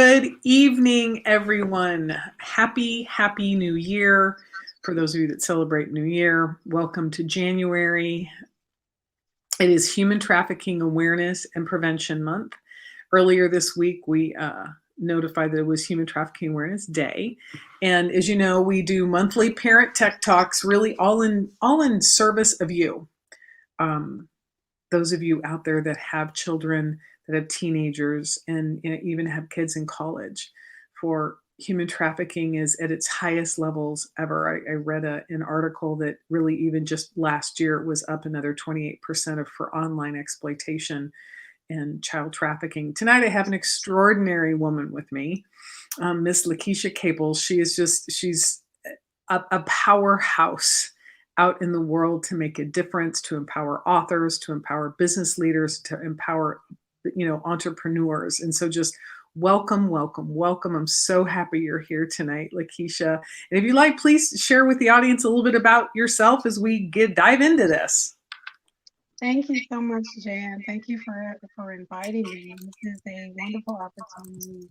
Good evening, everyone. Happy New Year. For those of you that celebrate New Year, welcome to January. It is Human Trafficking Awareness and Prevention Month. Earlier this week, we notified that it was Human Trafficking Awareness Day. And as you know, we do monthly parent tech talks, really all in service of you. Those of you out there that have children, that have teenagers, and even have kids in college. For human trafficking is at its highest levels ever. I read an article that really even just last year it was up another 28% for online exploitation and child trafficking. Tonight I have an extraordinary woman with me, Miss Lakeisha Caples. She's a powerhouse out in the world to make a difference, to empower authors, to empower business leaders, to empower entrepreneurs. And so just welcome. I'm so happy you're here tonight, Lakeisha. And if you like, please share with the audience a little bit about yourself as we dive into this. Thank you so much, Jan. Thank you for inviting me. This is a wonderful opportunity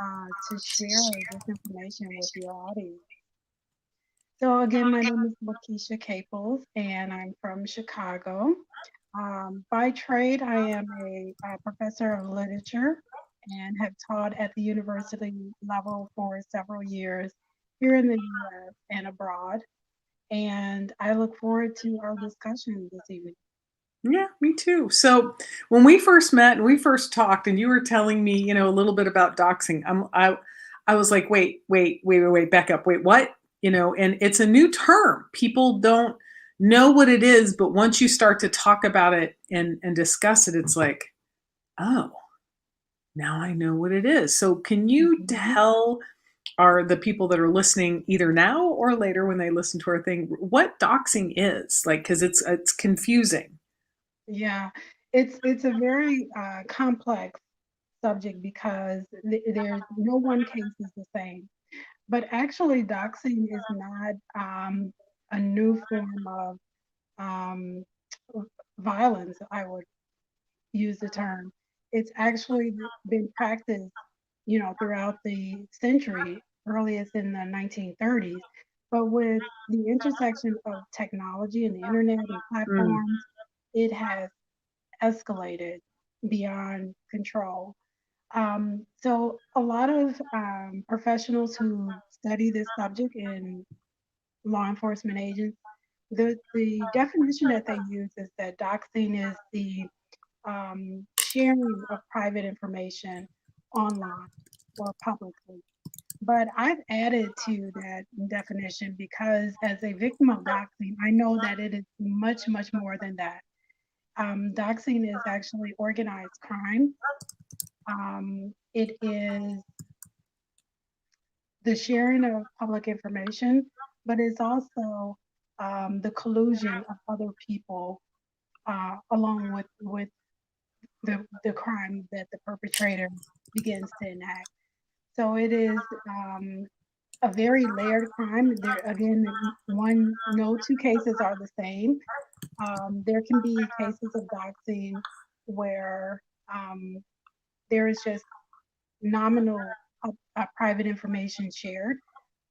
to share this information with your audience. So again, my name is Lakeisha Caples, and I'm from Chicago. By trade, I am a professor of literature and have taught at the university level for several years here in the U.S. and abroad. And I look forward to our discussion this evening. Yeah, me too. So when we first met and we first talked, and you were telling me, a little bit about doxing, I was like, wait, back up, wait, what? And it's a new term. People don't know what it is, but once you start to talk about it and discuss it, it's like, oh, now I know what it is. So can you tell the people that are listening either now or later when they listen to our thing what doxing is? Like, because it's confusing. Yeah, it's a very complex subject because there's no one case is the same. But actually, doxing is not a new form of um, violence. I would use the term. It's actually been practiced, throughout the century, earliest in the 1930s. But with the intersection of technology and the internet and Mm. platforms, it has escalated beyond control. So a lot of professionals who study this subject in law enforcement agents, the definition that they use is that doxing is the sharing of private information online or publicly. But I've added to that definition because as a victim of doxing, I know that it is much more than that. Doxing is actually organized crime. It is the sharing of public information, but it's also the collusion of other people along with the crime that the perpetrator begins to enact. So it is a very layered crime. There again, no two cases are the same. There can be cases of doxing where there is just nominal private information shared.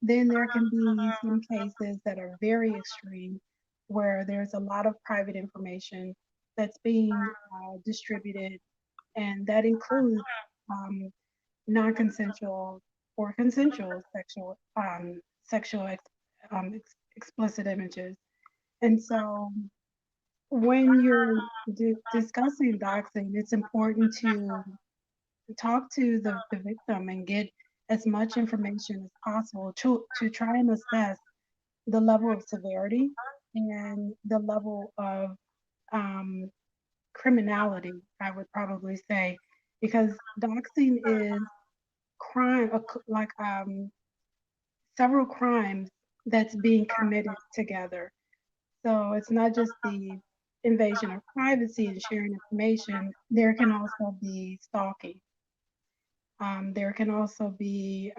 Then there can be some cases that are very extreme where there's a lot of private information that's being distributed, and that includes um, non-consensual or consensual explicit images. And so when you're discussing doxing, it's important to talk to the victim and get as much information as possible to try and assess the level of severity and the level of um, criminality, I would probably say, because doxing is crime, like several crimes that's being committed together. So it's not just the invasion of privacy and sharing information, there can also be stalking. There can also be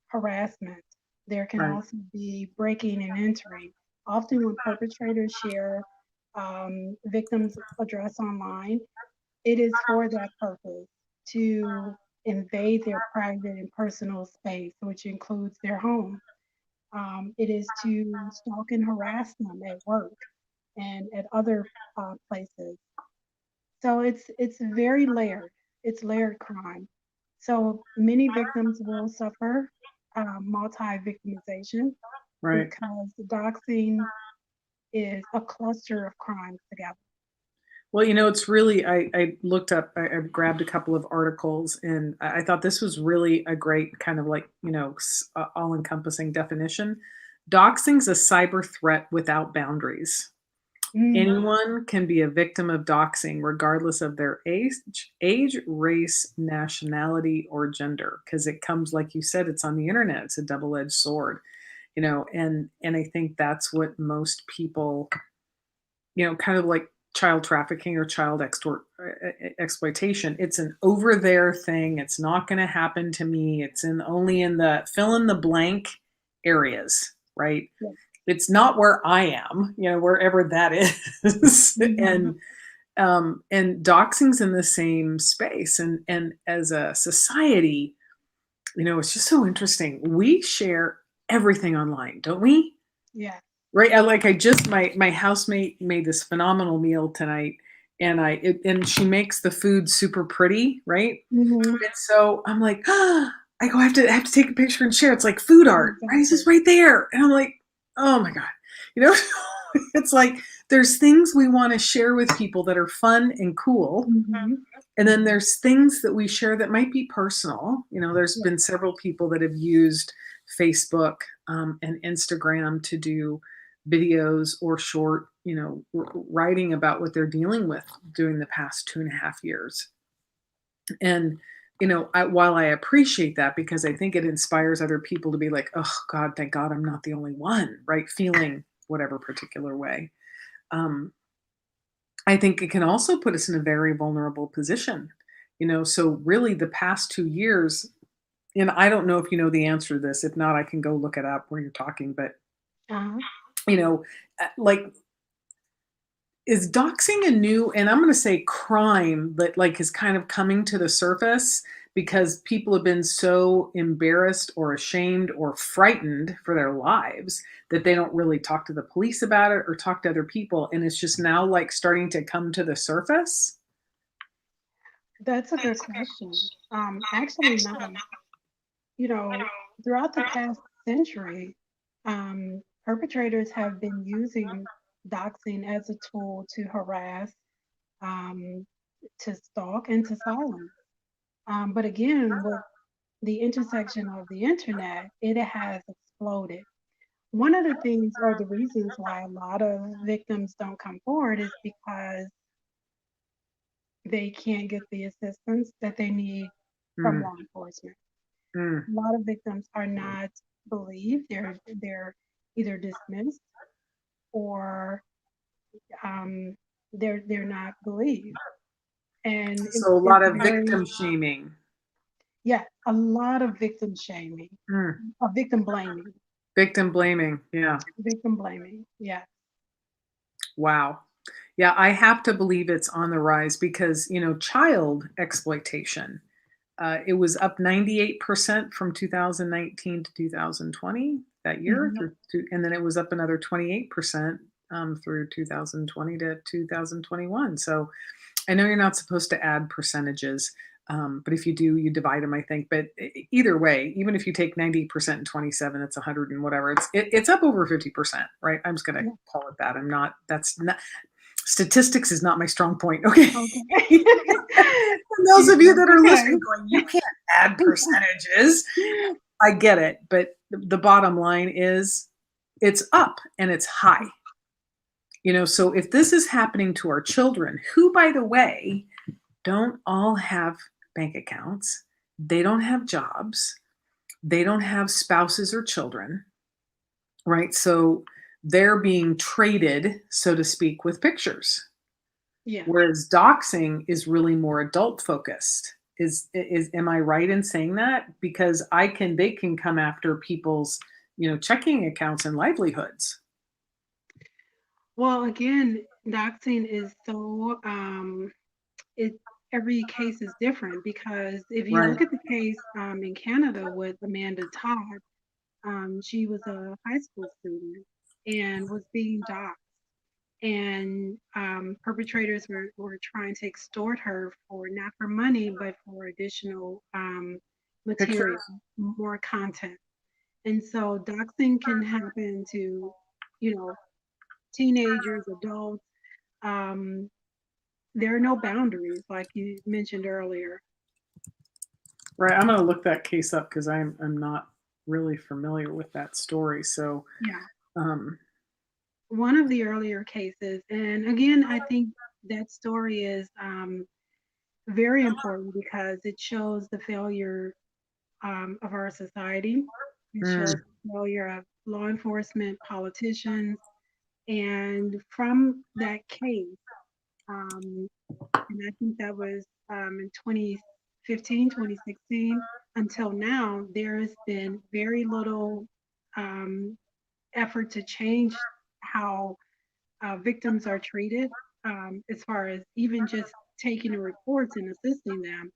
harassment. There can Right. also be breaking and entering. Often, when perpetrators share victims' address online, it is for that purpose to invade their private and personal space, which includes their home. It is to stalk and harass them at work and at other places. So it's very layered. It's layered crime. So many victims will suffer multi-victimization Right. because doxing is a cluster of crimes together. Well, it's really, I looked up, I grabbed a couple of articles, and I thought this was really a great kind of like, all encompassing definition. Doxing's a cyber threat without boundaries. Mm, Anyone can be a victim of doxing regardless of their age, race, nationality, or gender. Because it comes, like you said, it's on the internet. It's a double-edged sword, and I think that's what most people, kind of like child trafficking or exploitation. It's an over there thing. It's not going to happen to me. It's in only in the fill in the blank areas, right? yeah. It's not where I am, wherever that is. Mhm. And doxing's in the same space. And as a society, it's just so interesting. We share everything online, don't we? Yeah. Right, I just my housemate made this phenomenal meal tonight, and she makes the food super pretty, right? Mhm. And so I'm like, I go, I have to take a picture and share. It's like food art, right? It's just Exactly. right there. And I'm like, oh my God. You know, it's like there's things we want to share with people that are fun and cool. Mhm. And then there's things that we share that might be personal. There's Yeah. been several people that have used Facebook and Instagram to do videos or short, writing about what they're dealing with during the past 2.5 years. And while I appreciate that because I think it inspires other people to be like, oh God, thank God I'm not the only one, right? Feeling whatever particular way. Um, I think it can also put us in a very vulnerable position. So really the past 2 years, and I don't know if you know the answer to this. If not, I can go look it up where you're talking. But Uh-huh. you know, like, is doxing a new, and I'm going to say crime, that like is kind of coming to the surface because people have been so embarrassed or ashamed or frightened for their lives that they don't really talk to the police about it or talk to other people, and it's just now like starting to come to the surface. That's a good question. Actually, no. You know, throughout the past century, perpetrators have been using doxing as a tool to harass, um, to stalk, and to silence. But again, with the intersection of the internet, it has exploded. One of the things or the reasons why a lot of victims don't come forward is because they can't get the assistance that they need from Mm, law enforcement. mm. A lot of victims are not believed. They're either dismissed or um, they're not believed, and So a it's lot of very, victim shaming. yeah, a lot of victim shaming, Mm. victim blaming, Victim blaming. Yeah. victim blaming. Yeah. Wow. Yeah, I have to believe it's on the rise because, child exploitation, it was up 98% from 2019 to 2020 that year, Hmm. and then it was up another 28% through 2020 to 2021. So I know you're not supposed to add percentages, but if you do, you divide them, I think. But either way, even if you take 90% and 27, it's 100 and whatever. It's up over 50%, right? I'm just gonna Yeah. call it that. I'm not. That's not. Statistics is not my strong point. Okay. Okay. And those of you That's that are okay. listening, going, you can't add percentages. I get it, but the bottom line is, it's up and it's high. So if this is happening to our children, who, by the way, don't all have bank accounts. They don't have jobs. They don't have spouses or children, right? So they're being traded, so to speak, with pictures. Yeah. Whereas doxing is really more adult focused. Is am I right in saying that? Because they can come after people's, checking accounts and livelihoods. Well, again, doxing is so it. every case is different because if you Right. look at the case in Canada with Amanda Todd, she was a high school student and was being doxxed. And perpetrators were trying to extort her for not for money, but for additional material, Pictures. more content. And so doxing can happen to, you know, teenagers, adults. Um, there are no boundaries, like you mentioned earlier. Right. I'm gonna look that case up because I'm not really familiar with that story. So Yeah. um One of the earlier cases, and again, I think that story is very important because it shows the failure of our society. It shows mm, the failure of law enforcement, politicians, and from that case, um, and I think that was in 2015, 2016, until now, there has been very little um, effort to change how victims are treated, as far as even just taking the reports and assisting them,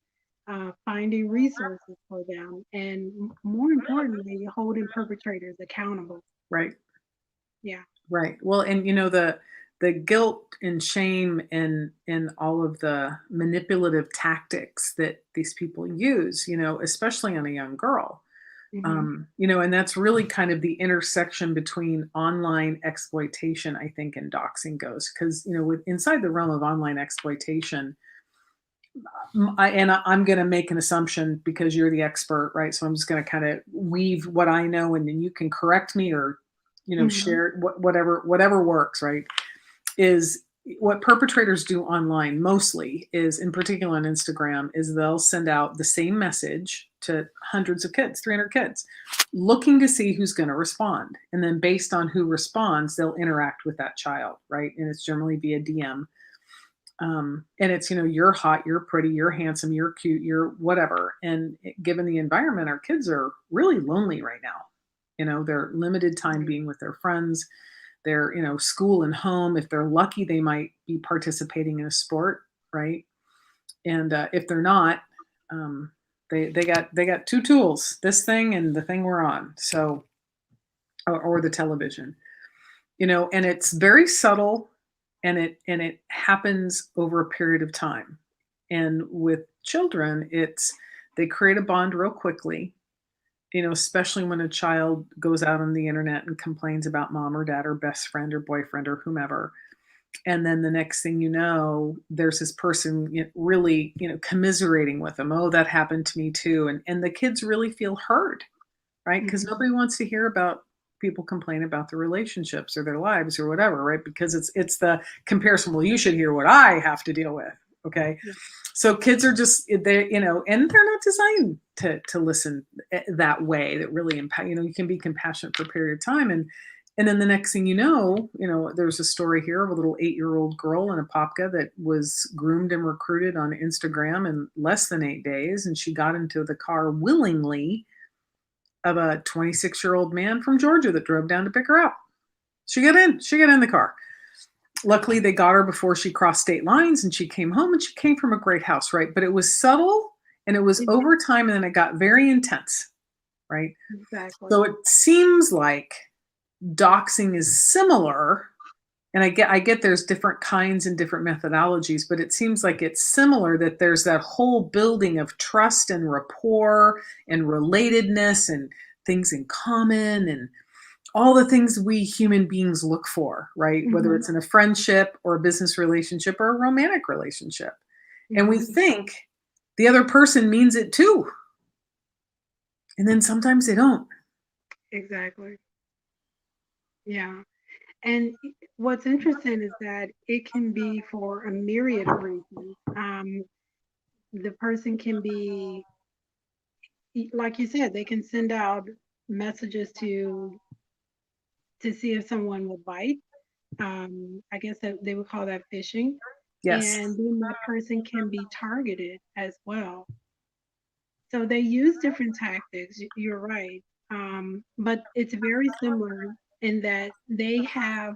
finding resources for them, and more importantly, holding perpetrators accountable. right. Yeah. Right. Well, and the guilt and shame and all of the manipulative tactics that these people use, especially on a young girl. Hmm. And that's really kind of the intersection between online exploitation, I think, and doxing goes. Because, with inside the realm of online exploitation, I'm going to make an assumption because you're the expert, right? So I'm just going to kind of weave what I know, and then you can correct me or, Hmm. share whatever works, right? Is what perpetrators do online mostly is, in particular on Instagram, is they'll send out the same message to hundreds of kids, 300 kids, looking to see who's going to respond. And then based on who responds, they'll interact with that child, right? And it's generally via DM. And it's, you're hot, you're pretty, you're handsome, you're cute, you're whatever. And given the environment, our kids are really lonely right now. They're limited time Right. being with their friends, their, school and home. If they're lucky, they might be participating in a sport, right? And if they're not, um, they got two tools: this thing and the thing we're on. So, or the television, and it's very subtle, and it happens over a period of time. And with children, it's they create a bond real quickly, especially when a child goes out on the internet and complains about mom or dad or best friend or boyfriend or whomever. And then the next thing you know, there's this person, really, commiserating with them. Oh, that happened to me too. And the kids really feel heard, right? Because Hmm. nobody wants to hear about people complain about their relationships or their lives or whatever, right? Because it's the comparison. Well, you should hear what I have to deal with. Okay. Yeah. So kids are just they, and they're not designed to listen that way. That really impact. You can be compassionate for a period of time, and then the next thing there's a story here of a little 8-year-old girl in Apopka that was groomed and recruited on Instagram in less than 8 days, and she got into the car willingly of a 26-year-old man from Georgia that drove down to pick her up. She got in the car. Luckily, they got her before she crossed state lines, and she came home, and she came from a great house, right? But it was subtle, and it was Mhm. over time, and then it got very intense, right? Exactly. So it seems like doxing is similar, and I get there's different kinds and different methodologies, but it seems like it's similar, that there's that whole building of trust and rapport and relatedness and things in common and all the things we human beings look for, right? Whether Hmm. it's in a friendship or a business relationship or a romantic relationship. And we Hmm. think the other person means it too. And then sometimes they don't. Exactly. Yeah. And what's interesting is that it can be for a myriad of reasons. The person can be, like you said, they can send out messages to see if someone will bite. I guess that they would call that phishing. Yes. And then that person can be targeted as well. So they use different tactics. You're right. But it's very similar in that they have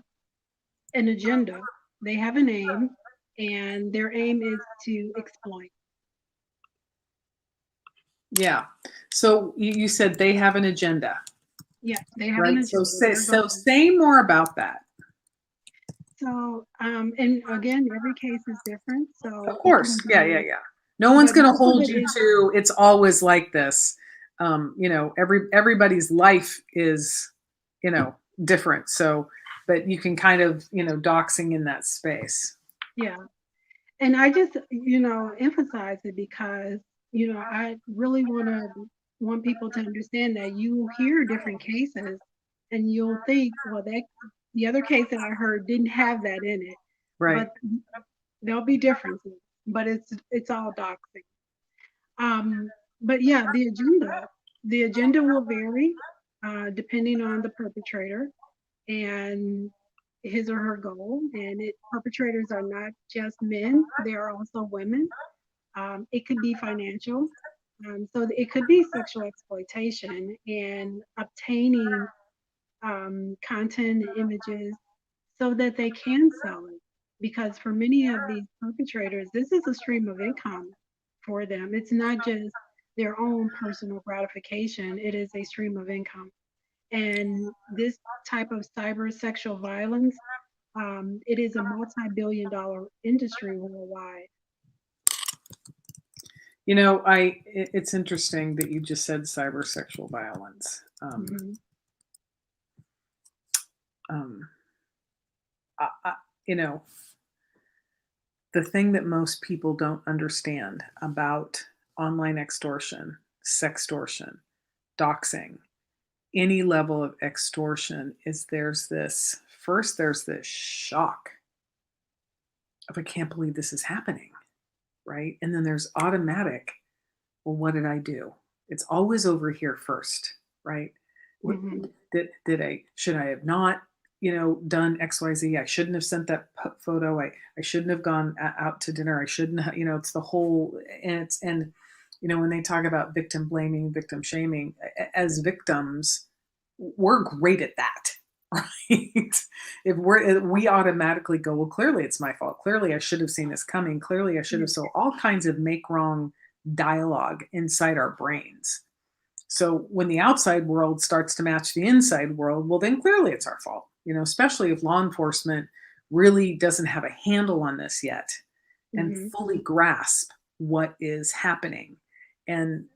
an agenda, they have a name, and their aim is to exploit. Yeah. So you said they have an agenda, Yeah, they have an right? So agenda. say, Their so goal. say more about that. So, and again, every case is different. Of So it can course. Yeah, yeah, be, yeah. No one's but going to most of hold it you is, to it's always like this. Everybody's life is, different. So, but you can kind of, doxing in that space. yeah. And I just, emphasize it because, I really want people to understand that you hear different cases and you'll think, well, that the other case that I heard didn't have that in it, Right. but there'll be differences, but it's all doxing. Um, but yeah, the agenda will vary depending on the perpetrator and his or her goal. And perpetrators are not just men; they are also women. It could be financial. So it could be sexual exploitation and obtaining content and images so that they can sell it. Because for many of these perpetrators, this is a stream of income for them. It's not just their own personal gratification, it is a stream of income. And this type of cyber sexual violence, it is a multi-billion-dollar industry worldwide. It's interesting that you just said cyber sexual violence. Mhm. Um, I, you know, the thing that most people don't understand about online extortion, sextortion, doxing, any level of extortion is there's this shock of I can't believe this is happening, right? And then there's automatic, well, what did I do? It's always over here first, right? What Mhm. did I should I have not, done XYZ? I shouldn't have sent that photo. I shouldn't have gone out to dinner. I shouldn't have, it's the whole and when they talk about victim blaming, victim shaming, as victims, we're great at that. Right? If we automatically go, well, clearly it's my fault. Clearly I should have seen this coming. Clearly I should Yeah. have. So all kinds of make wrong dialogue inside our brains. So when the outside world starts to match the inside world, well, then clearly it's our fault, especially if law enforcement really doesn't have a handle on this yet and Mhm. fully grasp what is happening. And,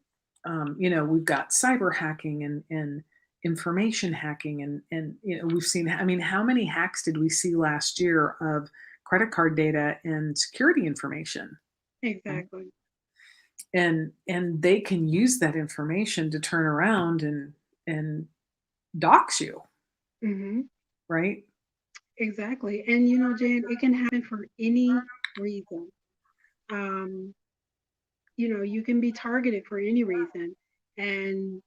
we've got cyber hacking and information hacking. And, we've seen, I mean, how many hacks did we see last year of credit card data and security information? Exactly. And they can use that information to turn around and dox you, Mhm. right? Exactly. And Jan, it can happen for any reason. Um, you can be targeted for any reason, and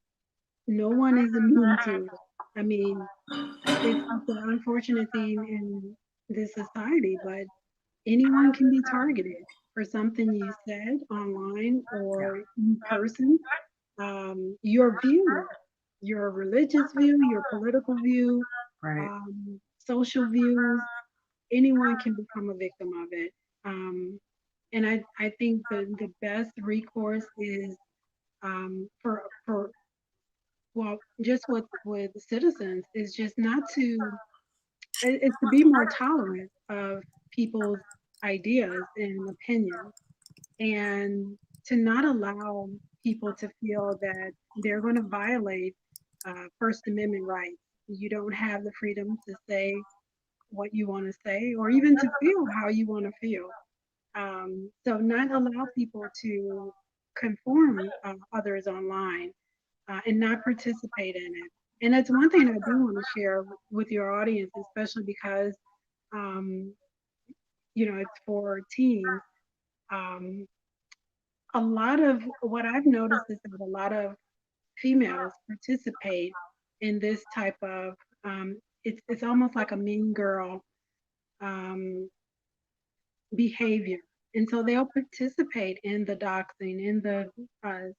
no one is immune to it. I mean, it's such an unfortunate thing in this society, but anyone can be targeted for something you said online Yeah, or in person. Your view, your religious view, your political view, right. social views, anyone can become a victim of it. Um, and I think the best recourse is for well, just with citizens is just not to it's to be more tolerant of people's ideas and opinions and to not allow people to feel that they're going to violate First Amendment rights. You don't have the freedom to say what you want to say or even to feel how you want to feel. So, not allow people to conform others online and not participate in it. And that's one thing I do want to share with your audience, especially because, um, it's for teens. Um, a lot of what I've noticed is that a lot of females participate in this type of, it's almost like a mean girl um, behavior. And so they'll participate in the doxing, in the uh,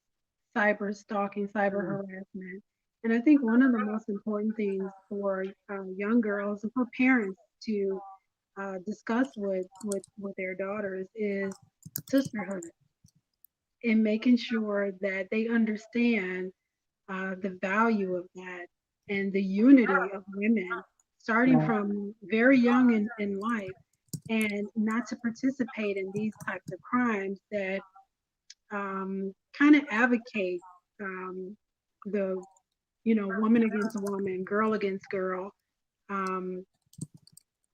cyber stalking, cyber Mm. harassment. And I think one of the most important things for young girls and for parents to discuss with their daughters is sisterhood, and making sure that they understand the value of that and the unity of women starting Right. from very young in life, and not to participate in these types of crimes that kind of advocate um, the woman against woman, girl against girl. Um,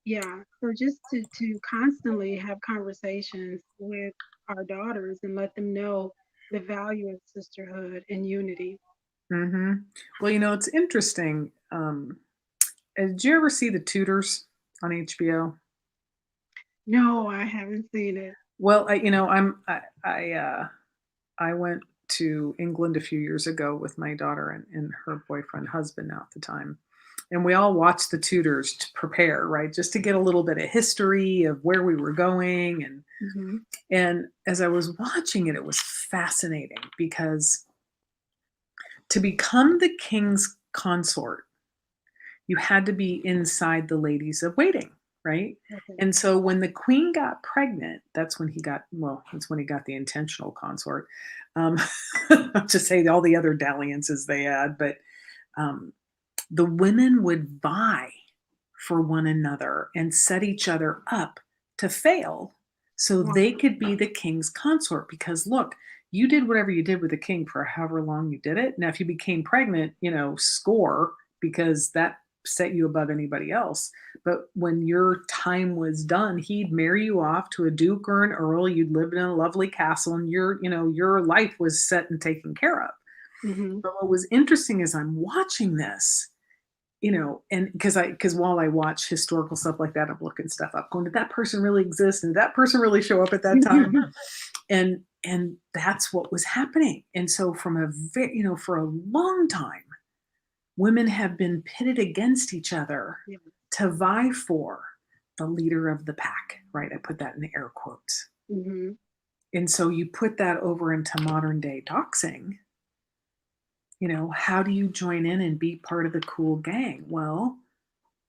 yeah, so just to constantly have conversations with our daughters and let them know the value of sisterhood and unity. Hmm. Well, it's interesting. Did you ever see The Tudors on HBO? No, I haven't seen it. Well, I went to England a few years ago with my daughter and her boyfriend, husband now at the time. And we all watched The Tudors to prepare, right? Just to get a little bit of history of where we were going. Hmm. And as I was watching it, it was fascinating because to become the king's consort, you had to be inside the ladies of waiting, right? Okay. And so when the queen got pregnant, that's when he got the intentional consort. Um, not to say all the other dalliances they had, but um, the women would vie for one another and set each other up to fail so Wow. they could be the king's consort. Because look, you did whatever you did with the king for however long you did it. Now, if you became pregnant, score, because that set you above anybody else. But when your time was done, he'd marry you off to a duke or an earl. You'd live in a lovely castle, and your life was set and taken care of. Hmm. But what was interesting is I'm watching this, and because while I watch historical stuff like that, I'm looking stuff up, going, did that person really exist? And did that person really show up at that time? And that's what was happening. And so for a long time, women have been pitted against each other Yeah. to vie for the leader of the pack, right? I put that in air quotes. Hmm. And so you put that over into modern day doxing. How do you join in and be part of the cool gang? Well,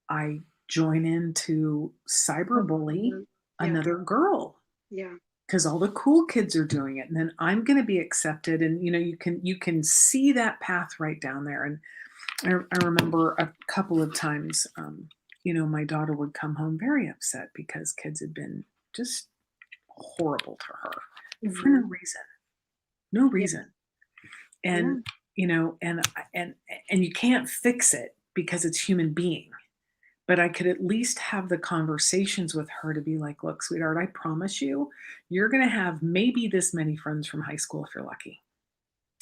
I join in to cyberbully Yeah. another girl Yeah. because all the cool kids are doing it, and then I'm going to be accepted. And you can see that path right down there. And I remember a couple of times, my daughter would come home very upset because kids had been just horrible to her for no Hmm. reason, no Yeah. reason. Yeah. And and and you can't fix it because it's human being. But I could at least have the conversations with her to be like, look, sweetheart, I promise you're going to have maybe this many friends from high school if you're lucky.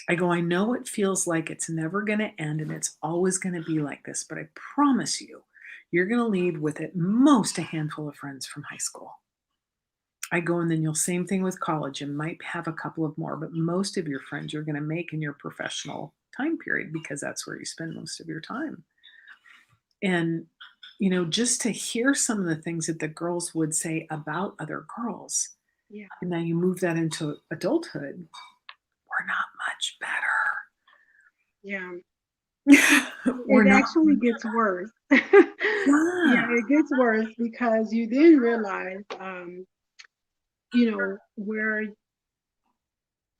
I go, I know it feels like it's never going to end and it's always going to be like this, but I promise you're going to leave with at most a handful of friends from high school. I go, and then you'll same thing with college. You might have a couple of more, but most of your friends you're going to make in your professional time period because that's where you spend most of your time. And, just to hear some of the things that the girls would say about other girls, Yeah. and now you move that into adulthood, we're not much Yeah. better. We're It not. actually gets worse. Yeah, Yeah. it gets worse because you then realize, where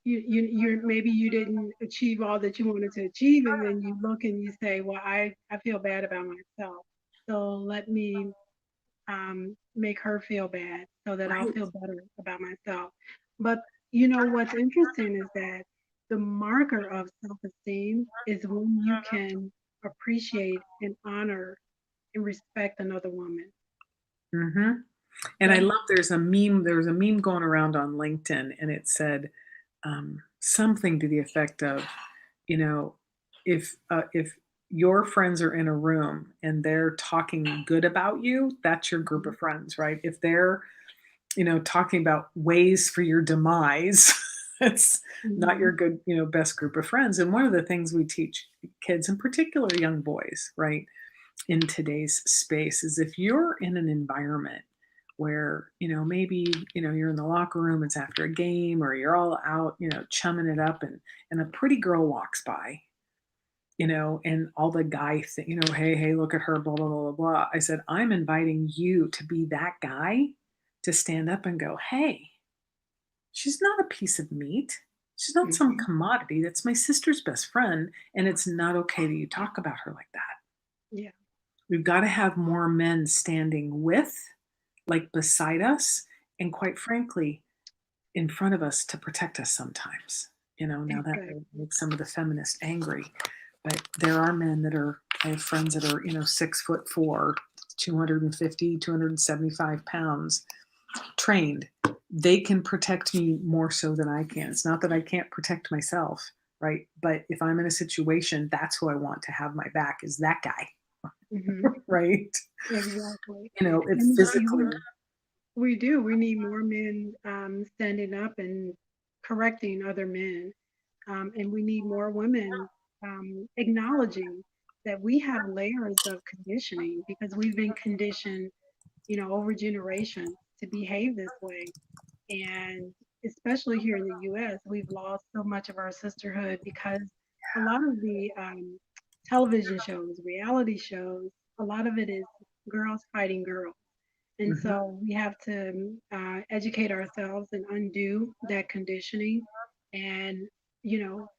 you're maybe you didn't achieve all that you wanted to achieve, and then you look and you say, well, I feel bad about myself, so let me make her feel bad so that I'll Right. feel better about myself. But what's interesting is that the marker of self-esteem is when you can appreciate and honor and respect another woman. Hmm. And I That. love there was a meme going around on LinkedIn, and it said something to the effect of, you know, if your friends are in a room and they're talking good about you, that's your group Mhm. of friends, right? If they're, talking about ways for your demise, it's not your Mhm. good, best group of friends. And one of the things we teach kids, in particular young boys, right, in today's space is if you're in an environment where, maybe, you're in the locker room, it's after a game, or you're all out, chumming it up, and a pretty girl walks by, and all the guy thing, hey, hey, look at her, blah, blah, blah, blah, blah. I said, I'm inviting you to be that guy to stand up and go, hey, she's not a piece of meat. She's not some Mhm. commodity. That's my sister's best friend. And it's not okay that you talk about her like that. Yeah, We've got to have more men standing with, like beside us, and quite frankly, in front of us to protect us sometimes. Now that exactly. may make some of the feminists angry, but there are men that I have friends that are, 6'4", 250, 275 pounds, trained. They can protect me more so than I can. It's not that I can't protect myself, right? But if I'm in a situation, that's who I want to have my back is that guy, Mhm. right? Exactly. It And physically. we do. We need more men standing up and correcting other men. And we need more women acknowledging that we have layers of conditioning because we've been conditioned, over generations to behave this way. And especially here in the US, we've lost so much of our sisterhood because a lot of the television shows, reality shows, a lot of it is girls fighting girls. And Mhm. so we have to educate ourselves and undo that conditioning and,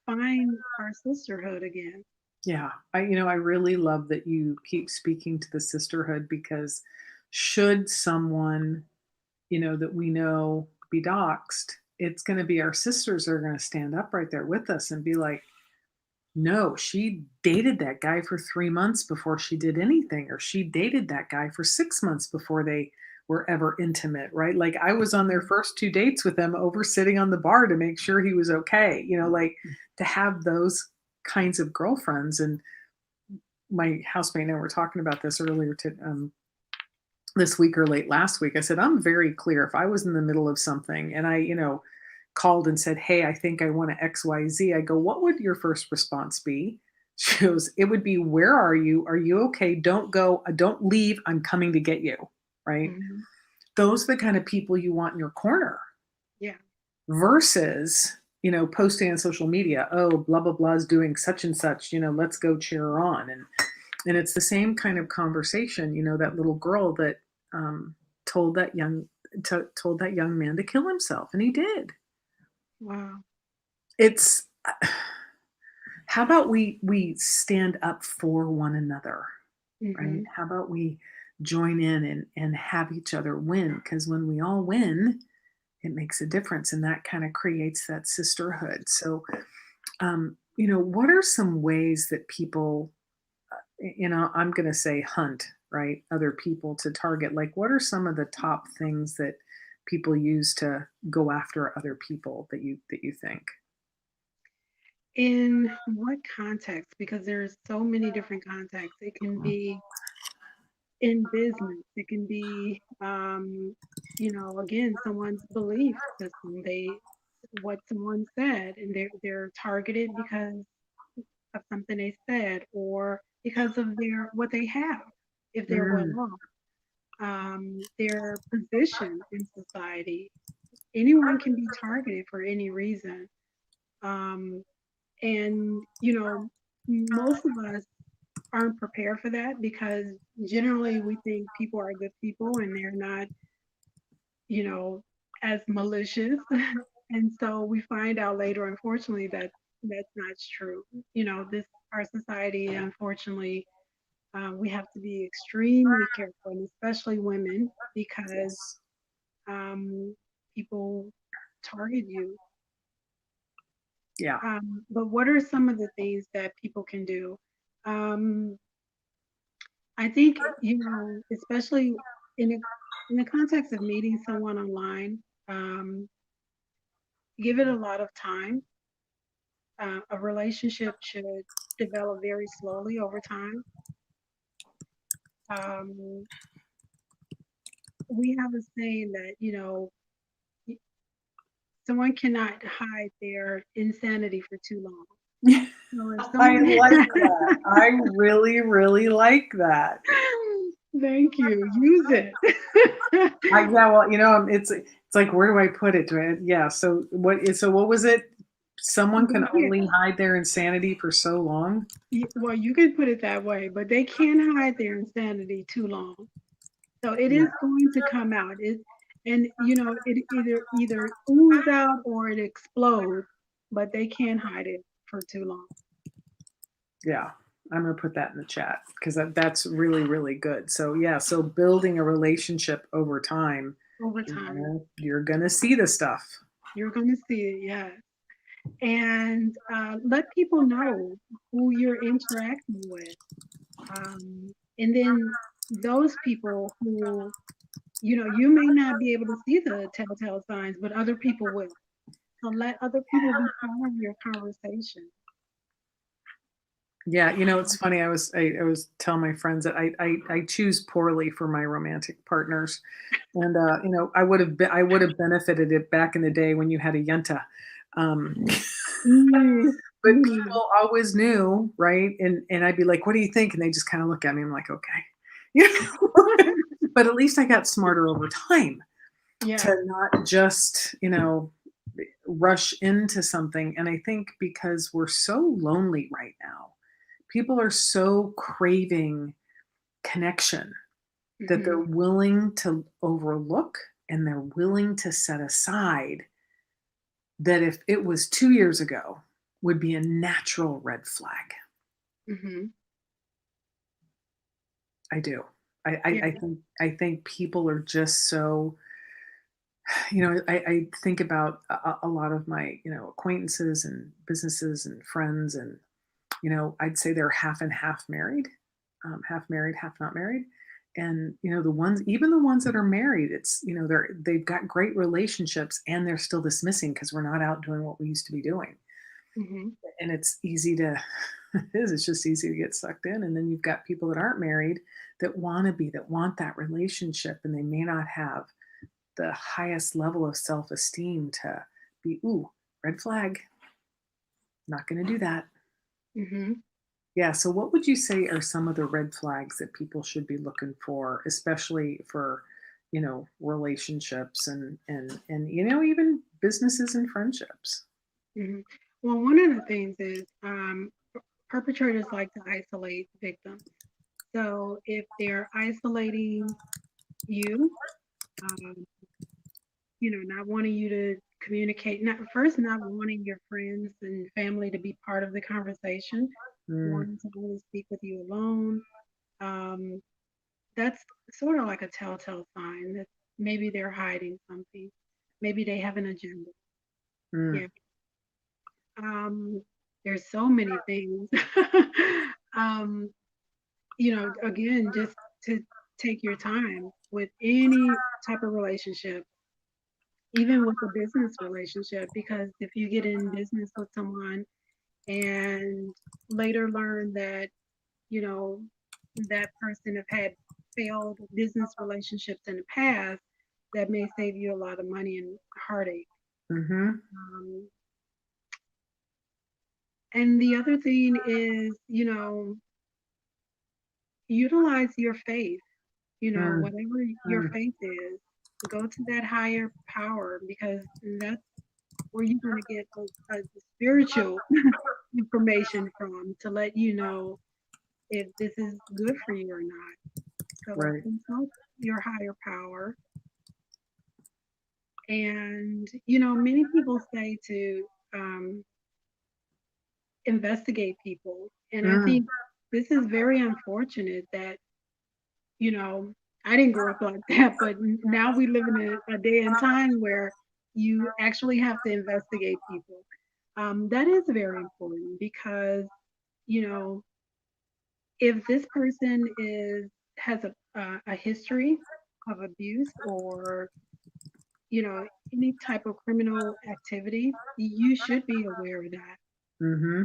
find our sisterhood again. Yeah, I really love that you keep speaking to the sisterhood because should someone, that we know be doxxed, it's going to be our sisters that are going to stand up right there with us and be like, no, she dated that guy for 3 months before she did anything, or she dated that guy for 6 months before they were ever intimate, right? Like I was on their Mhm. first 2 dates with them over sitting on the bar to make sure he was okay, like to have those kinds of girlfriends. And my housemate and I were talking about this earlier this week or late last week. I said, I'm very clear. If I was in the middle of something and I, called and said, hey, I think I want to XYZ, I go, what would your first response be? She goes, it would be, where are you? Are you okay? Don't go. Don't leave. I'm coming to get you. Right. Mhm. Those are the kind of people you want in your corner Yeah. versus, posting on social media, oh, blah, blah, blah is doing such and such, let's go cheer her on. And it's the same kind of conversation, that little girl that told that young told that young man to kill himself, and he did. Wow. It's how about we stand up for one another, right? Hmm. How about we join in and have each other win? Because when we all win, it makes a difference, and that kind of creates that sisterhood. So, what are some ways that people I'm going to say hunt, right? Other people to target. Like, what are some of the top things that people use to go after other people that you think? In what context? Because there's so many different contexts. It can be in business. It can be, again, someone's belief system. What someone said, and they're targeted because of something they said, or because of what they have, if they're well Mm, off, their position in society. Anyone can be targeted for any reason. Um, and most of us aren't prepared for that because generally we think people are good people and they're not, you know, as malicious. And so we find out later, unfortunately, that that's not true. This our society, unfortunately, we have to be extremely careful, and especially women, because yes. um, people target you. Yeah. But what are some of the things that people can do? Um, I think, especially in a, in the context of meeting someone online, give it a lot of time. A relationship should develop very slowly over time. Um, we have a saying that, someone cannot hide their insanity for too long. So if I someone, like that. I really, really like that. thank you, use it. Yeah, well, it's like, where do I put it? Yeah. So what was it? Someone can Yeah, only hide their insanity for so long. well, you can put it that way, but they can't hide their insanity too long. So it Yeah. is going to come out. And it either oozes out or it explodes, but they can't hide it for too long Yeah. I'm going to put that in the chat because that's really, really good. So, yeah. So, building a relationship over time, over time. you're gonna see the stuff. You're going to see it, yes. And let people know who you're interacting with. And then those people who, you may not be able to see the telltale signs, but other people will. So let other people be part of your conversation. Yeah, it's funny. I was telling my friends that I choose poorly for my romantic partners, and I would have benefited it back in the day when you had a yenta, um, Mm, but mm, people always knew, right? And I'd be like, "What do you think?" And they just kind of look at me. I'm like, "Okay," you but at least I got smarter over time yeah. to not just rush into something. And I think because we're so lonely right now, people are so craving connection that they're Hmm. willing to overlook and they're willing to set aside that if it was 2 years ago would be a natural red flag. Hmm. I do. I think people are just so, I think about a lot of my acquaintances and businesses and friends, and I'd say they're half and half married, half married, half not married. And even the ones that are married, it's they've got great relationships and they're still dismissing because we're not out doing what we used to be doing. Hmm. And it's easy to it is, it's just easy to get sucked in. And then you've got people that aren't married that want to be, that want that relationship, and they may not have the highest level of self-esteem to be, ooh, red flag, not going to do that. Hmm. Yeah. So, what would you say are some of the red flags that people should be looking for, especially for, relationships and even businesses and friendships? Hmm. Well, one of the things is perpetrators like to isolate victims. So if they're isolating you, um, not wanting you to communicate, not wanting your friends and family to be part of the conversation, Mm, wanting to only speak with you alone. Um, that's sort of like a telltale sign that maybe they're hiding something. Maybe they have an agenda. mm, Yeah. Um, there's so many things. um, again, just to take your time with any type of relationship, even with a business relationship, because if you get in business with someone and later learn that, you know, that person have had failed business relationships in the past, that may save you a lot of money and heartache. mm-hmm, Um, and the other thing is, utilize your faith, mm, whatever your mm, faith is, go to that higher power because that's where you're going to get a spiritual information from to let you know if this is good for you or not. So right. consult your higher power. And, many people say to investigate people. And I Mm, think this is very unfortunate that, you know, I didn't grow up like that, but now we live in a day and time where you actually have to investigate people. That is very important because, you know, if this person has a history of abuse or any type of criminal activity, you should be aware of that. mm-hmm.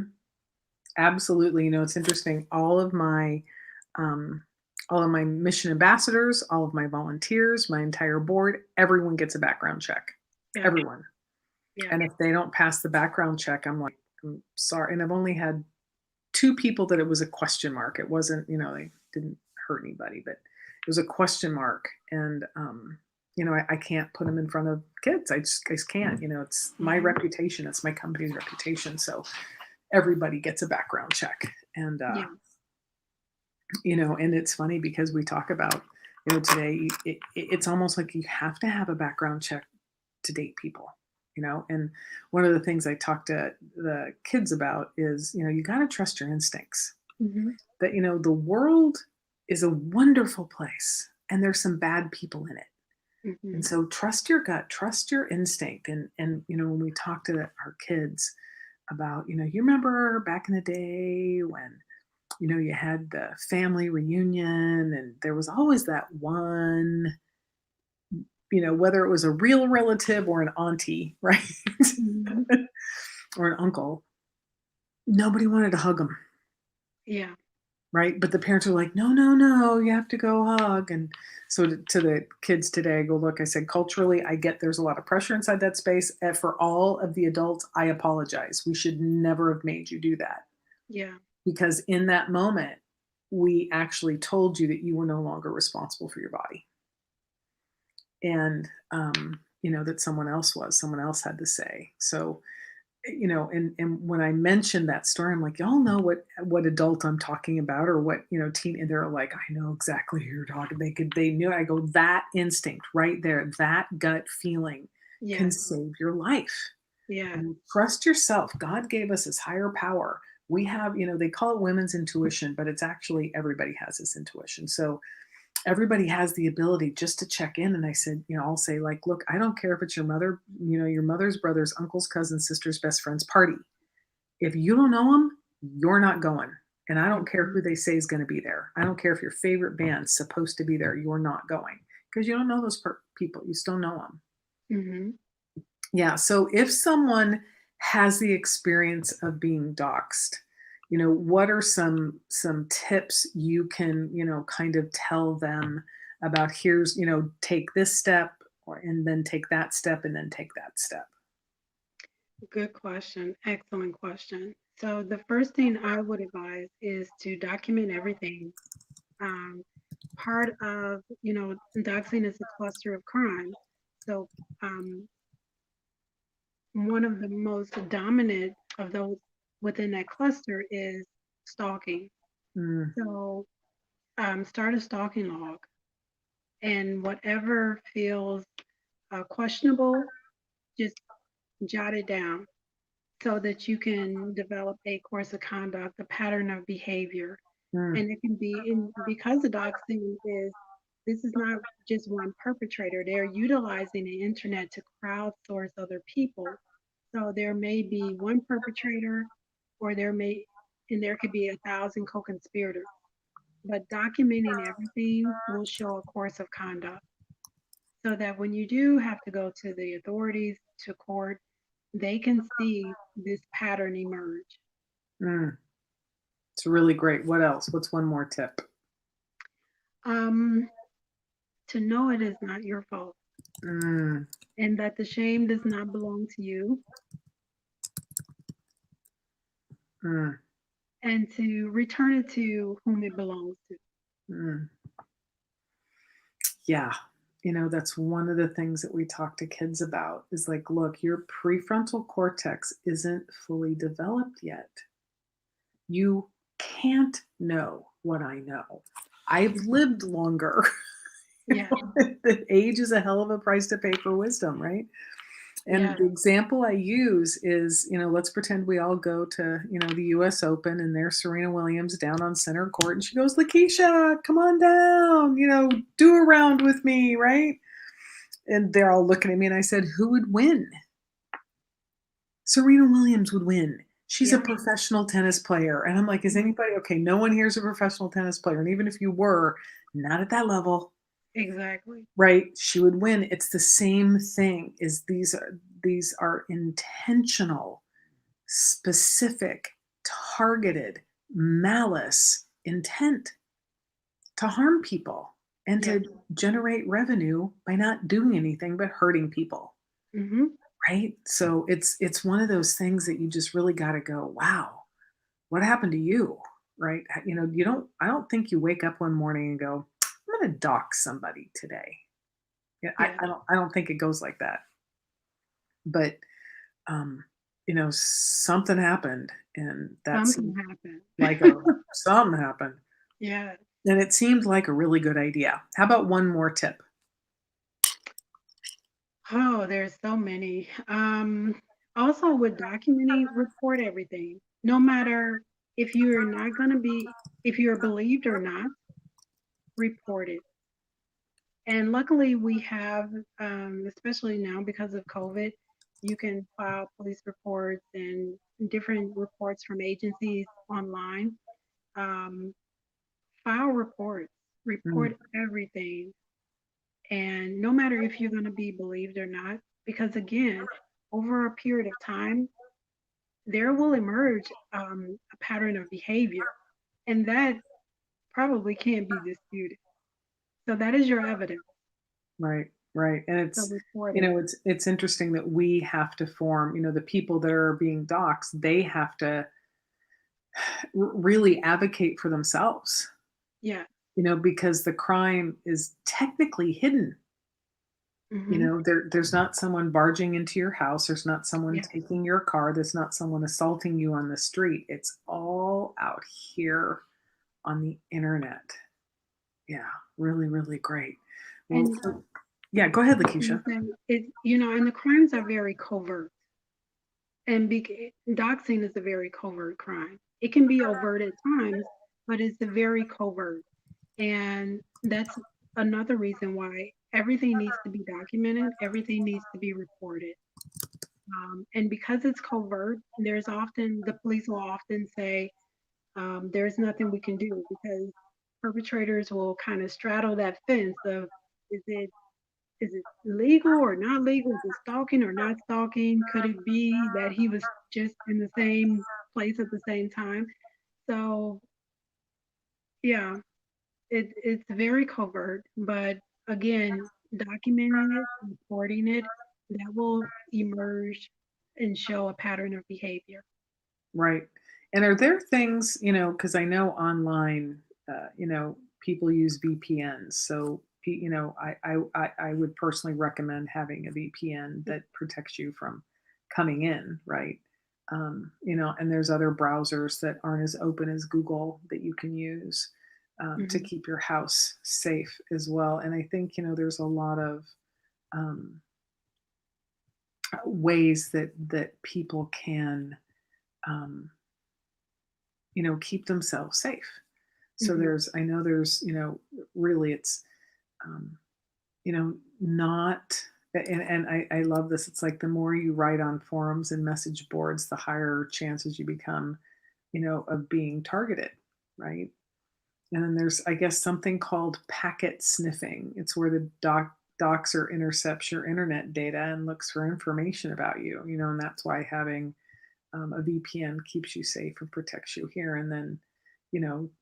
Absolutely. It's interesting. Um, all of my mission ambassadors, all of my volunteers, my entire board, everyone gets a background check. Yeah, Everyone. yeah. And if they don't pass the background check, I'm like, I'm sorry. And I've only had two people that it was a question mark. It wasn't, they didn't hurt anybody, but it was a question mark. And I can't put them in front of kids. I just can't. It's my Mhm. reputation. It's my company's reputation. So everybody gets a background check. And, Yeah. and it's funny because we talk about, today, it's almost like you have to have a background check to date people. And one of the things I talk to the kids about is, you got to trust your instincts. Mhm. That, the world is a wonderful place and there's some bad people in it. And Mhm. so trust your gut, trust your instinct. And when we talk to our kids about, you remember back in the day when, you had the family reunion and there was always that one, whether it was a real relative or an auntie, right? Mhm. Or an uncle, nobody wanted to hug them. Yeah. Right? But the parents are like, "No, no, no, you have to go hug." And so to the kids today, I go, "Look," I said, "culturally, I get there's a lot of pressure inside that space. And for all of the adults, I apologize. We should never have made you do that Yeah. because in that moment, we actually told you that you were no longer responsible for your body and, that someone else had to say." So, and when I mentioned that story, I'm like, y'all know what adult I'm talking about, or what teen, and they're like, I know exactly who you're talking. They knew. I go, that instinct right there, that gut feeling can Yes. save your life. Yes. And trust yourself. God gave us this higher power. We have, they call it women's intuition, but it's actually everybody has this intuition. So everybody has the ability just to check in. And I said, I'll say, like, look, I don't care if it's your mother, your mother's brother's, uncle's, cousin's, sister's, best friend's party. If you don't know them, you're not going. And I don't care Mhm. who they say is going to be there. I don't care if your favorite band's supposed to be there. You're not going because you don't know those people. You still know them. Mhm. Yeah. So if someone has the experience of being doxxed, what are some tips you can, kind of tell them about here's, take this step or and then take that step and then take that step. Good question. Excellent question. So the first thing I would advise is to document everything. Um, Part of, doxing is a cluster of crimes. So um, one of the most dominant of those within that cluster is stalking. Mm, So start a stalking log, and whatever feels questionable, just jot it down so that you can develop a course of conduct, a pattern of behavior. mm, And it can be in because the doxing is this is not just one perpetrator. They're utilizing the internet to crowdsource other people. So there may be one perpetrator, or there could be 1,000 co-conspirators. But documenting everything will show a course of conduct so that when you do have to go to the authorities, to court, they can see this pattern emerge. mm. It's really great. What else? What's one more tip? Um, to know it is not your fault Mm, and that the shame does not belong to you, mm, and to return it to whom it belongs to. mm. Yeah. That's one of the things that we talk to kids about is like, look, your prefrontal cortex isn't fully developed yet. You can't know what I know. I've lived longer. Yeah, That age is a hell of a price to pay for wisdom, right? And yeah, the example I use is, let's pretend we all go to, the US Open and there's Serena Williams down on center court and she goes, Lakeisha, come on down, do a round with me, right? And they're all looking at me and I said, who would win? Serena Williams would win. She's a yeah, professional tennis player. And I'm like, is mhm, anybody okay? No one here's a professional tennis player. And even if you were, not at that level, exactly. right? She would win. It's the same thing. Is these are intentional, specific, targeted, malice, intent to harm people and Yeah, to generate revenue by not doing anything but hurting people. hmm, Right? So it's one of those things that you just really got to go, wow, what happened to you? Right? I don't think you wake up one morning and go, I'm going to dox somebody today. Yeah, Yeah, I don't think it goes like that. But, um, something happened, and that something seemed happened. like a something happened, Yeah. and it seemed like a really good idea. How about one more tip? Oh, there's so many. Also with documenting, report everything. No matter if you're not gonna be if you're believed or not, report it. And luckily we have, especially now because of COVID, you can file police reports and different reports from agencies online. Um, File reports, Mm, report everything. And no matter if you're going to be believed or not, because again, over a period of time, there will emerge a pattern of behavior, and that probably can't be disputed. So that is your evidence. right, right, and So it's report it. it's interesting that we have to form, the people that are being doxxed, they have to really advocate for themselves, Yeah. because the crime is technically hidden. Hmm. There's not someone barging into your house, there's not someone Yeah. taking your car, there's not someone assaulting you on the street. It's all out here on the internet. Yeah, really, really great. Well, And yeah, go ahead, I was gonna Lakeisha. say and the crimes are very covert. And doxing is a very covert crime. It can be overt at times, but it's a very covert. And that's another reason why everything needs to be documented, everything needs to be reported. And because it's covert, the police will often say, there's nothing we can do because perpetrators will kind of straddle that fence of is it is it legal or not legal? Is it stalking or not stalking? Could it be that he was just in the same place at the same time? So yeah, it's very covert, but again, documenting it, reporting it, that will emerge and show a pattern of behavior. Right. And are there things, because I know online, people use VPNs. So, I would personally recommend having a VPN that protects you from coming in, right? And there's other browsers that aren't as open as Google that you can use to Mhm. keep your house safe as well. And I think, there's a lot of um, ways that people can. Um, keep themselves safe. So Mhm. I know there's, really it's, um, not, and I love this. It's like the more you write on forums and message boards, the higher chances you become, of being targeted, right? And then there's, I guess, something called packet sniffing. It's where the doxer intercepts your internet data and looks for information about you, and that's why having a VPN keeps you safe and protects you here. And then,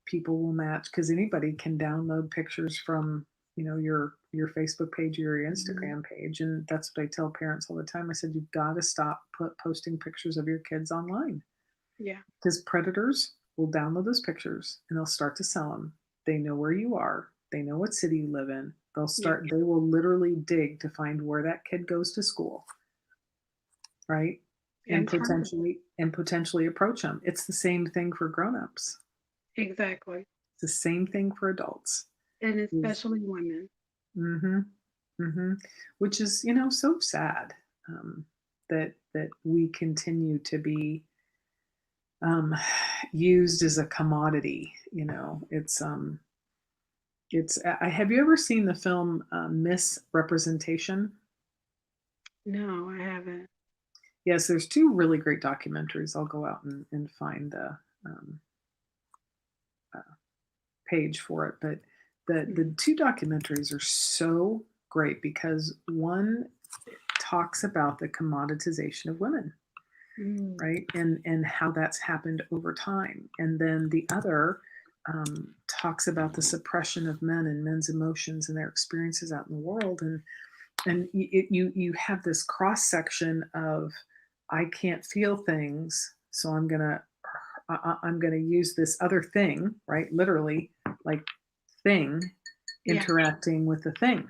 people will match because anybody can download pictures from, your Facebook page or your Mhm. Instagram page. And that's what I tell parents all the time. I said, you've got to stop posting pictures of your kids online Yeah. because predators will download those pictures and they'll start to sell them. They know where you are. They know what city you live in. Yeah. They will literally dig to find where that kid goes to school, right? And And target. potentially approach them. It's the same thing for grown-ups. Exactly. It's the same thing for adults. And Is especially women. mhm, mhm, which is, so sad, that we continue to be, um, used as a commodity, it's I have you ever seen the film, Misrepresentation? No, I haven't. Yes, there's 2 really great documentaries. I'll go out and find the, uh page for it, but the Mhm. 2 documentaries are so great because one talks about the commoditization of women, Mm. right? And how that's happened over time. And then the other talks about the suppression of men and men's emotions and their experiences out in the world. And you have this cross section of I can't feel things, so I'm gonna use this other thing, right? Literally, like thing Yeah. interacting with the thing.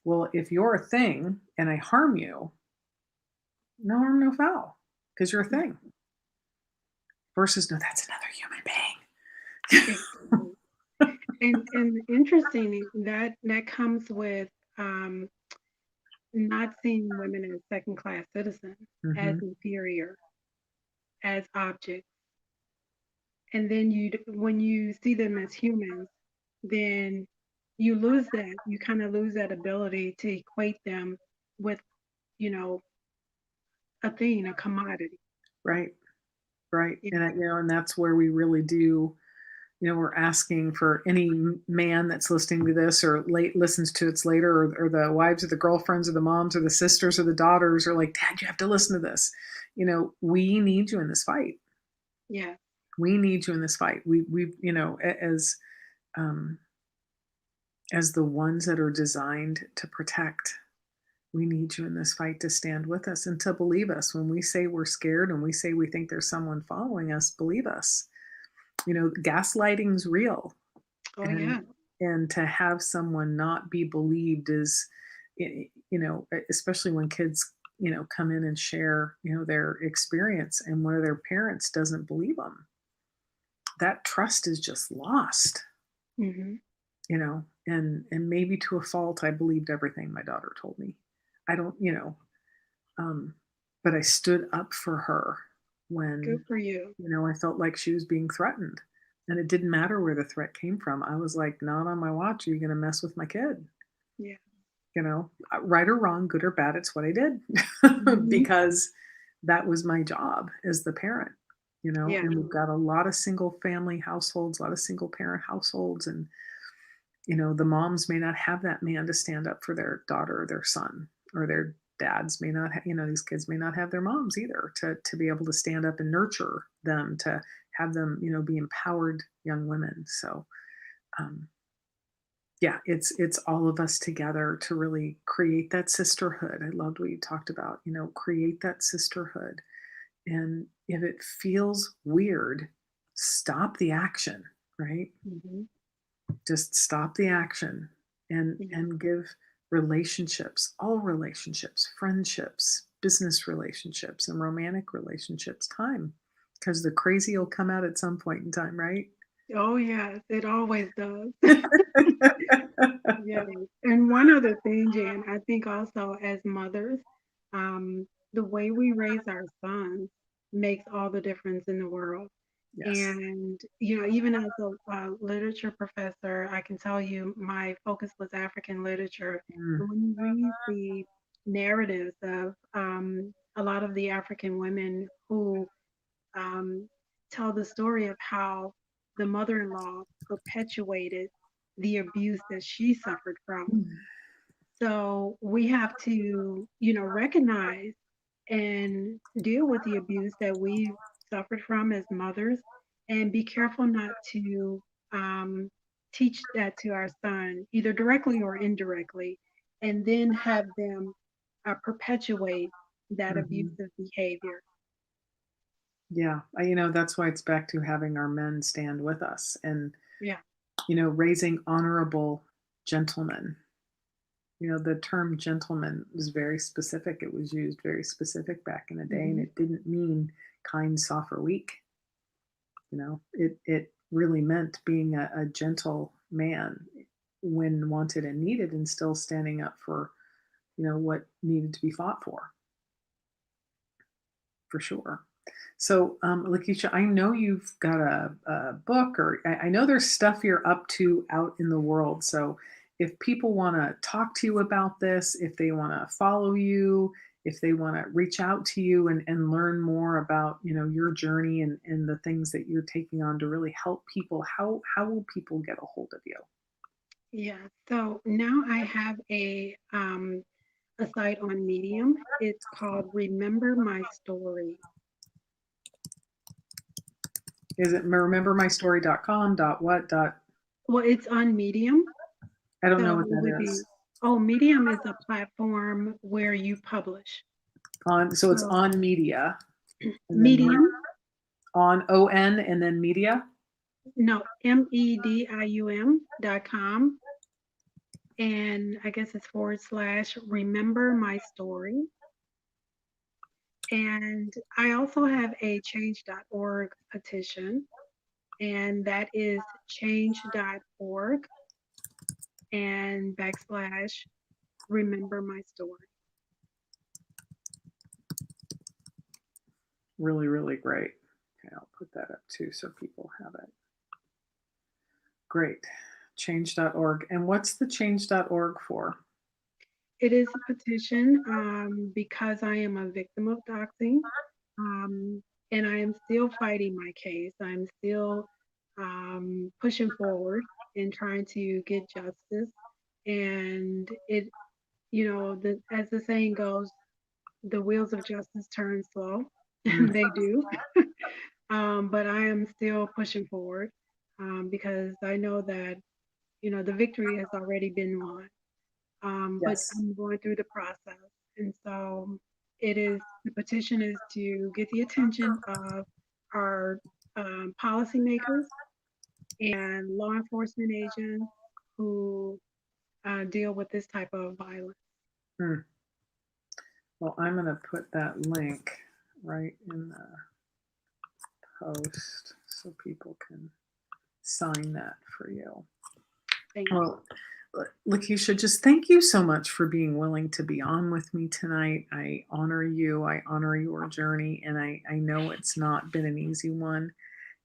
Well, if you're a thing and I harm you, no harm, no foul, because you're a Yeah. thing. Versus, no, that's another human being. Exactly. And interesting that comes with um, not seeing women as second class citizens, as Hmm. inferior, as objects. And then when you see them as humans, then you lose that. You kind of lose that ability to equate them with, you know, a thing, a commodity. Right, right. Yeah. And, and that's where we really do, we're asking for any man that's listening to this or listens to it later, or the wives or the girlfriends or the moms or the sisters or the daughters are like, Dad, you have to listen to this. We need you in this fight. Yeah. We need you in this fight. We um, as the ones that are designed to protect, we need you in this fight to stand with us and to believe us when we say we're scared and we say we think there's someone following us. Believe us. Gaslighting's real, Oh, and yeah. to have someone not be believed is, especially when kids come in and share their experience, and one of their parents doesn't believe them, that trust is just lost. Hmm. And maybe to a fault, I believed everything my daughter told me. I don't, um but I stood up for her Good when for you. I felt like she was being threatened, and it didn't matter where the threat came from. I was like, not on my watch. Are you going to mess with my kid? Yeah. Right or wrong, good or bad, it's what I did. Hmm. Because that was my job as the parent. Yeah. And we've got a lot of single family households, a lot of single parent households, and the moms may not have that man to stand up for their daughter or their son, or their dads may not these kids may not have their moms either to be able to stand up and nurture them, to have them be empowered young women. So um, yeah, it's all of us together to really create that sisterhood. I loved what you talked about, create that sisterhood. And if it feels weird, stop the action, right? Hmm. Just stop the action, and Yeah. give relationships, all relationships, friendships, business relationships, and romantic relationships time, because the crazy will come out at some point in time, right? Oh, yes. It always does. Yes. And one other thing, Jan, I think also as mothers, the way we raise our sons makes all the difference in the world. Yes. And, even as a literature professor, I can tell you my focus was African literature. Mm. And when you read the narratives of a lot of the African women who um, tell the story of how the mother in law perpetuated the abuse that she suffered from. So we have to, recognize and deal with the abuse that we've suffered from as mothers, and be careful not to um, teach that to our son, either directly or indirectly, and then have them perpetuate that Mhm. abusive behavior. Yeah, that's why it's back to having our men stand with us, and Yeah. raising honorable gentlemen. The term gentleman was very specific. It was used very specific back in the day, and Hmm. it didn't mean kind, soft, or weak. It really meant being a gentle man when wanted and needed, and still standing up for what needed to be fought for sure. So, Lakeisha, I know you've got a book, or I know there's stuff you're up to out in the world. So, if people want to talk to you about this, if they want to follow you, if they want to reach out to you and learn more about your journey, and the things that you're taking on to really help people, how will people get a hold of you? Yeah. So now I have a site on Medium. It's called Remember My Story. Is it remembermystory.com dot what dot? Well, it's on Medium. I don't know So what it that would is. be, oh, Medium is a platform where you publish. So it's So on media, and then Medium, on on and then media. no, medium.com. and I guess it's / remember my story. And I also have a change.org petition, and that is change.org and / remember my story. Really, really great. Okay, I'll put that up too so people have it. Great. Change.org. And what's the change.org for? It is a petition because I am a victim of doxing, and I am still fighting my case. I'm still pushing forward and trying to get justice. And it, as the saying goes, the wheels of justice turn slow, Mm, and they do. But I am still pushing forward because I know that the victory has already been won. But yes. I'm going through the process. And so the petition is to get the attention of our policymakers and law enforcement agents who deal with this type of violence. Mm. Well, I'm going to put that link right in the post so people can sign that for you. Thank you. Well, Lakeisha, just thank you so much for being willing to be on with me tonight. I honor you. I honor your journey. And I know it's not been an easy one.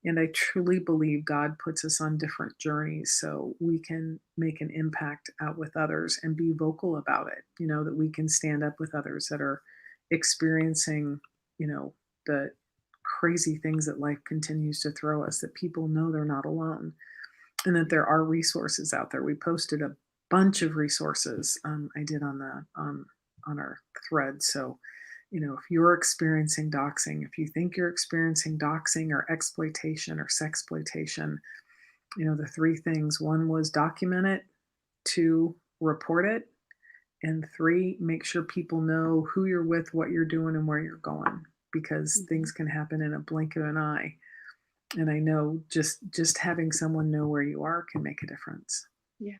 And I truly believe God puts us on different journeys so we can make an impact out with others and be vocal about it, that we can stand up with others that are experiencing, the crazy things that life continues to throw us, that people know they're not alone and that there are resources out there. We posted a bunch of resources. I did on our thread. So, if you're experiencing doxing, if you think you're experiencing doxing or exploitation or sexploitation, the three things: one was document it, two, report it, and three, make sure people know who you're with, what you're doing, and where you're going, because Mhm. things can happen in a blink of an eye. And I know just having someone know where you are can make a difference. Yeah.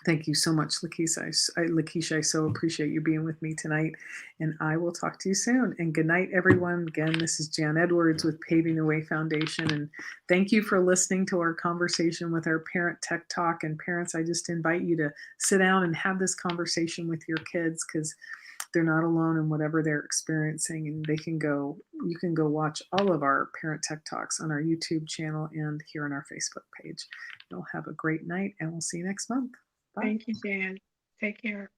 Thank you so much, Lakeisha, I so appreciate you being with me tonight, and I will talk to you soon. And good night, everyone. Again, this is Jan Edwards with Paving the Way Foundation, and thank you for listening to our conversation with our Parent Tech Talk. And parents, I just invite you to sit down and have this conversation with your kids, because they're not alone in whatever they're experiencing, and you can go watch all of our Parent Tech Talks on our YouTube channel and here on our Facebook page. You'll have a great night, and we'll see you next month. Bye. Thank you, Jan. Take care.